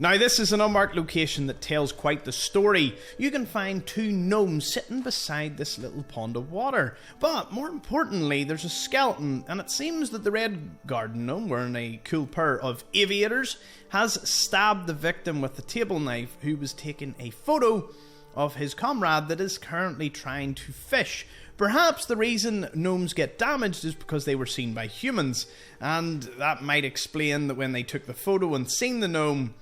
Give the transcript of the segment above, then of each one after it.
Now this is an unmarked location that tells quite the story. You can find two gnomes sitting beside this little pond of water. But more importantly, there's a skeleton, and it seems that the red garden gnome, wearing a cool pair of aviators, has stabbed the victim with the table knife, who was taking a photo of his comrade that is currently trying to fish. Perhaps the reason gnomes get damaged is because they were seen by humans, and that might explain that when they took the photo and seen the gnome,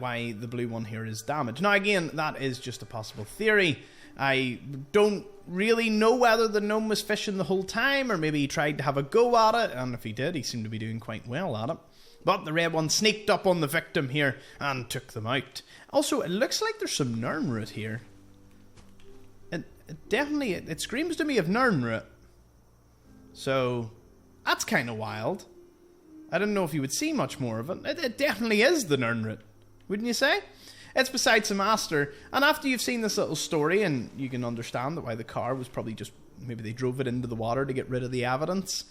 why the blue one here is damaged. Now again, that is just a possible theory. I don't really know whether the gnome was fishing the whole time, or maybe he tried to have a go at it, and if he did, he seemed to be doing quite well at it. But the red one sneaked up on the victim here and took them out. Also, it looks like there's some nirnroot here. It screams to me of nirnroot. So, that's kind of wild. I didn't know if you would see much more of it. It definitely is the nirnroot, wouldn't you say? It's besides the master, and after you've seen this little story, and you can understand that why the car was probably just, maybe they drove it into the water to get rid of the evidence.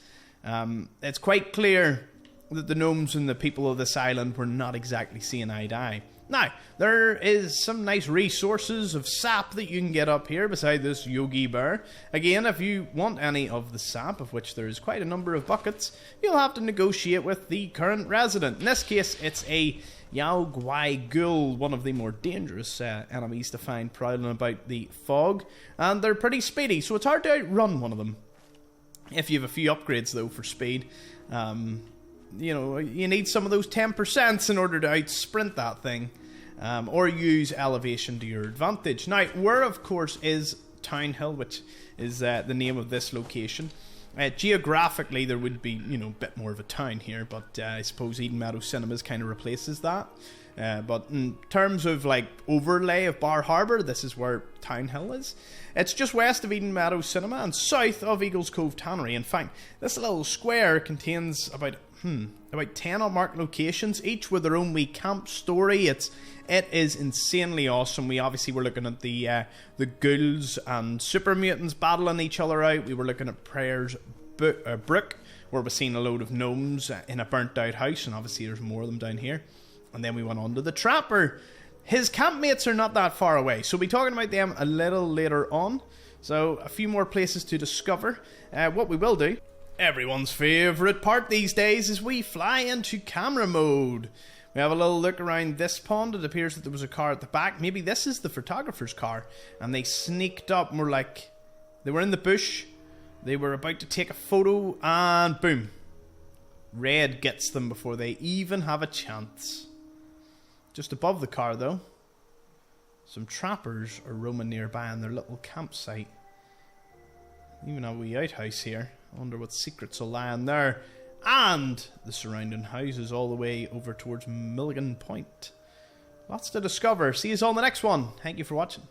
It's quite clear that the gnomes and the people of this island were not exactly seeing eye to eye. Now, there is some nice resources of sap that you can get up here beside this Yogi Bear. Again, if you want any of the sap, of which there is quite a number of buckets, you'll have to negotiate with the current resident. In this case, it's a Yao Guai Ghoul, one of the more dangerous enemies to find prowling about the fog. And they're pretty speedy, so it's hard to outrun one of them. If you have a few upgrades, though, for speed. You know, you need some of those 10% in order to outsprint that thing. Or use elevation to your advantage. Now, where, of course, is Town Hill, which is the name of this location. Geographically, there would be, you know, a bit more of a town here, but I suppose Eden Meadow Cinemas kind of replaces that. But in terms of, like, overlay of Bar Harbour, this is where Town Hill is. It's just west of Eden Meadow Cinema and south of Eagles Cove Tannery. In fact, this little square contains about 10 unmarked locations, each with their own wee camp story. It is insanely awesome. We obviously were looking at the ghouls and super mutants battling each other out. We were looking at Prayer's Brook, where we've seen a load of gnomes in a burnt out house, and obviously there's more of them down here. And then we went on to the Trapper. His campmates are not that far away, so we'll be talking about them a little later on. So a few more places to discover. What we will do, everyone's favourite part these days, is we fly into camera mode. We have a little look around this pond. It appears that there was a car at the back. Maybe this is the photographer's car. And they sneaked up, more like they were in the bush. They were about to take a photo, and boom. Red gets them before they even have a chance. Just above the car, though, some trappers are roaming nearby in their little campsite. Even a wee outhouse here. I wonder what secrets will lie in there. And the surrounding houses all the way over towards Milligan Point. Lots to discover. See you all in the next one. Thank you for watching.